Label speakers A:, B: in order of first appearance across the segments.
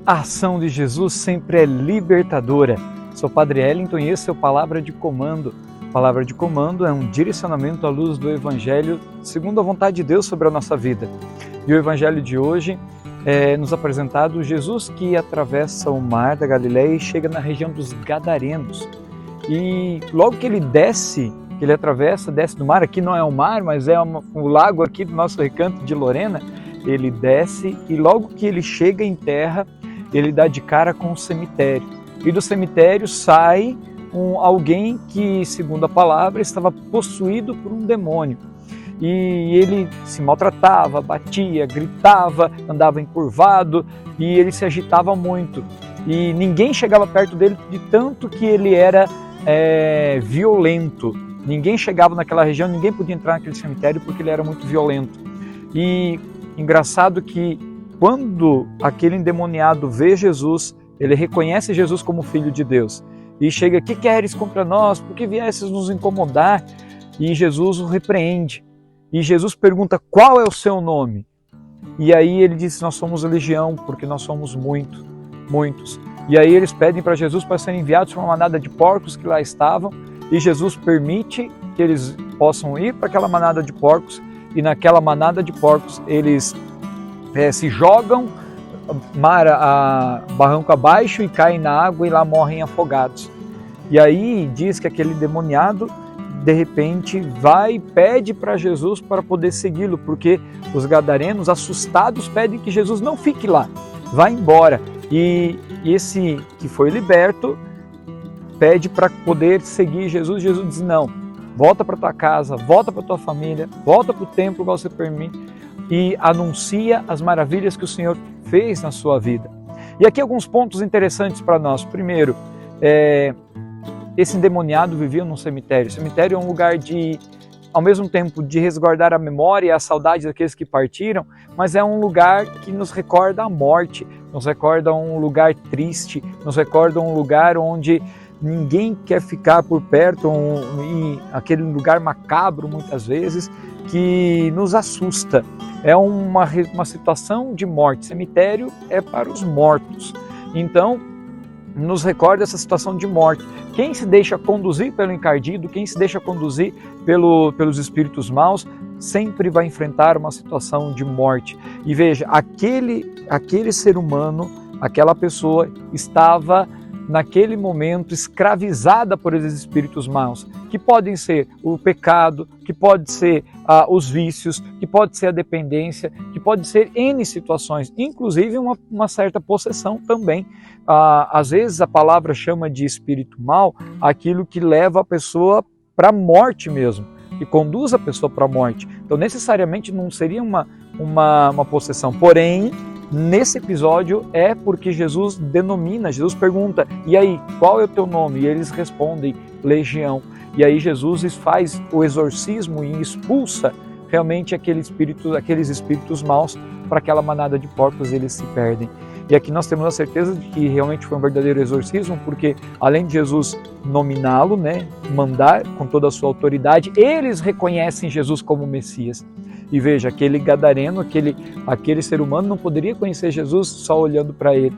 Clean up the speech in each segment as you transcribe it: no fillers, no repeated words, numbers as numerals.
A: A ação de Jesus sempre é libertadora. Sou Padre Ellington e esse é o Palavra de Comando. Palavra de Comando é um direcionamento à luz do Evangelho segundo a vontade de Deus sobre a nossa vida. E o Evangelho de hoje é nos apresentado Jesus que atravessa o mar da Galileia e chega na região dos Gadarenos. E logo que ele desce, que ele atravessa, desce do mar, aqui não é o mar, mas é o lago aqui do nosso recanto de Lorena, ele desce e logo que ele chega em terra, ele dá de cara com o cemitério. E do cemitério sai alguém que, segundo a palavra, estava possuído por um demônio. E ele se maltratava, batia, gritava, andava encurvado e ele se agitava muito. E ninguém chegava perto dele de tanto que ele era violento. Ninguém chegava naquela região, ninguém podia entrar naquele cemitério porque ele era muito violento. E engraçado que quando aquele endemoniado vê Jesus, ele reconhece Jesus como Filho de Deus. E chega, que queres contra nós? Por que viesses nos incomodar? E Jesus o repreende. E Jesus pergunta, qual é o seu nome? E aí ele diz, nós somos legião, porque nós somos muitos. E aí eles pedem para Jesus para serem enviados para uma manada de porcos que lá estavam. E Jesus permite que eles possam ir para aquela manada de porcos. E naquela manada de porcos eles se jogam barranco abaixo e caem na água e lá morrem afogados. E aí diz que aquele demoniado de repente vai e pede para Jesus para poder segui-lo, porque os gadarenos assustados pedem que Jesus não fique lá, vá embora. E esse que foi liberto pede para poder seguir Jesus. Jesus diz não, volta para tua casa, volta para tua família, volta para o templo igual você permite e anuncia as maravilhas que o Senhor fez na sua vida. E aqui alguns pontos interessantes para nós. Primeiro, esse endemoniado vivia num cemitério. O cemitério é um lugar de, ao mesmo tempo, de resguardar a memória e a saudade daqueles que partiram, mas é um lugar que nos recorda a morte, nos recorda um lugar triste, nos recorda um lugar onde ninguém quer ficar por perto, e aquele lugar macabro, muitas vezes, que nos assusta. É uma situação de morte. Cemitério é para os mortos. Então, nos recorda essa situação de morte. Quem se deixa conduzir pelo encardido, quem se deixa conduzir pelos espíritos maus, sempre vai enfrentar uma situação de morte. E veja, aquele ser humano, aquela pessoa estava naquele momento escravizada por esses espíritos maus, que podem ser o pecado, que pode ser os vícios, que pode ser a dependência, que pode ser N situações, inclusive uma certa possessão também. Às vezes a palavra chama de espírito mau aquilo que leva a pessoa para a morte mesmo, que conduz a pessoa para a morte. Então necessariamente não seria uma possessão, porém nesse episódio é porque Jesus denomina, Jesus pergunta, e aí, qual é o teu nome? E eles respondem, legião. E aí Jesus faz o exorcismo e expulsa realmente aqueles espíritos maus para aquela manada de porcos, eles se perdem. E aqui nós temos a certeza de que realmente foi um verdadeiro exorcismo, porque além de Jesus nominá-lo, mandar com toda a sua autoridade, eles reconhecem Jesus como Messias. E veja, aquele gadareno, aquele ser humano não poderia conhecer Jesus só olhando para ele.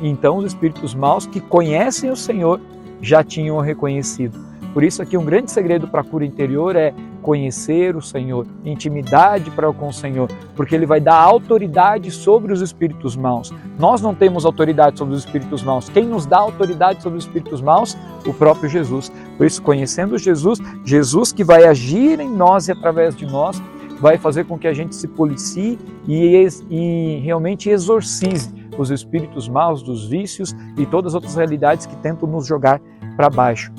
A: Então os espíritos maus que conhecem o Senhor já tinham o reconhecido. Por isso aqui um grande segredo para a cura interior é conhecer o Senhor, intimidade com o Senhor, porque Ele vai dar autoridade sobre os espíritos maus. Nós não temos autoridade sobre os espíritos maus. Quem nos dá autoridade sobre os espíritos maus? O próprio Jesus. Por isso, conhecendo Jesus, Jesus que vai agir em nós e através de nós, vai fazer com que a gente se policie e realmente exorcize os espíritos maus dos vícios e todas as outras realidades que tentam nos jogar para baixo.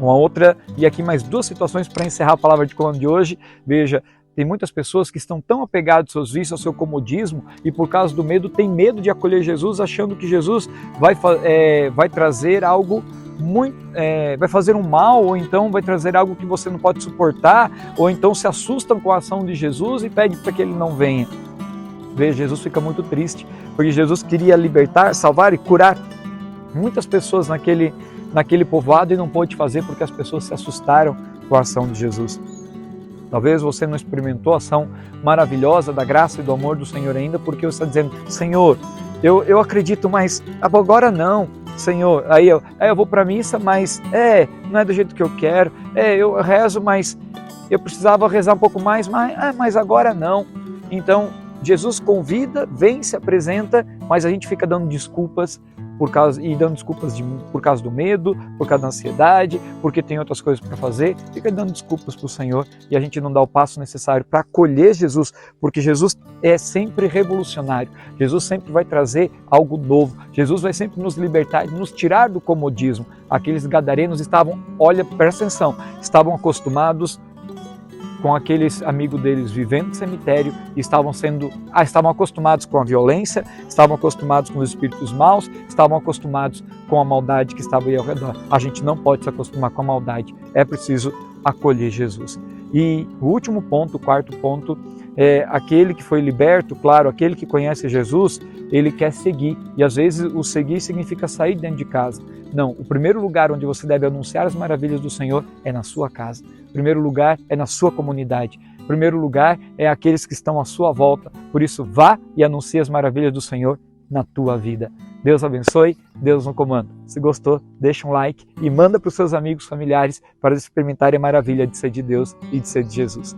A: Uma outra, e aqui mais duas situações para encerrar a palavra de comando de hoje. Veja, tem muitas pessoas que estão tão apegadas aos seus vícios, ao seu comodismo, e por causa do medo, tem medo de acolher Jesus, achando que Jesus vai trazer algo vai fazer um mal, ou então vai trazer algo que você não pode suportar, ou então se assustam com a ação de Jesus e pedem para que ele não venha. Veja, Jesus fica muito triste, porque Jesus queria libertar, salvar e curar muitas pessoas naquele povoado e não pôde fazer porque as pessoas se assustaram com a ação de Jesus. Talvez você não experimentou a ação maravilhosa da graça e do amor do Senhor ainda, porque você está dizendo, Senhor, eu acredito, mas agora não, Senhor. Aí eu vou para a missa, mas não é do jeito que eu quero. Eu rezo, mas eu precisava rezar um pouco mais, mas agora não. Então, Jesus convida, vem, se apresenta, mas a gente fica dando desculpas por causa do medo, por causa da ansiedade, porque tem outras coisas para fazer, fica dando desculpas para o Senhor e a gente não dá o passo necessário para acolher Jesus, porque Jesus é sempre revolucionário, Jesus sempre vai trazer algo novo, Jesus vai sempre nos libertar, nos tirar do comodismo. Aqueles gadarenos estavam, presta atenção, estavam acostumados com aqueles amigos deles vivendo no cemitério, estavam acostumados com a violência, estavam acostumados com os espíritos maus, estavam acostumados com a maldade que estava aí ao redor. A gente não pode se acostumar com a maldade, é preciso acolher Jesus. E o último ponto, o quarto ponto, é aquele que foi liberto, claro, aquele que conhece Jesus, ele quer seguir, e às vezes o seguir significa sair dentro de casa. Não, o primeiro lugar onde você deve anunciar as maravilhas do Senhor é na sua casa. O primeiro lugar é na sua comunidade. O primeiro lugar é aqueles que estão à sua volta. Por isso, vá e anuncie as maravilhas do Senhor na tua vida. Deus abençoe, Deus no comando. Se gostou, deixa um like e manda para os seus amigos, familiares, para experimentarem a maravilha de ser de Deus e de ser de Jesus.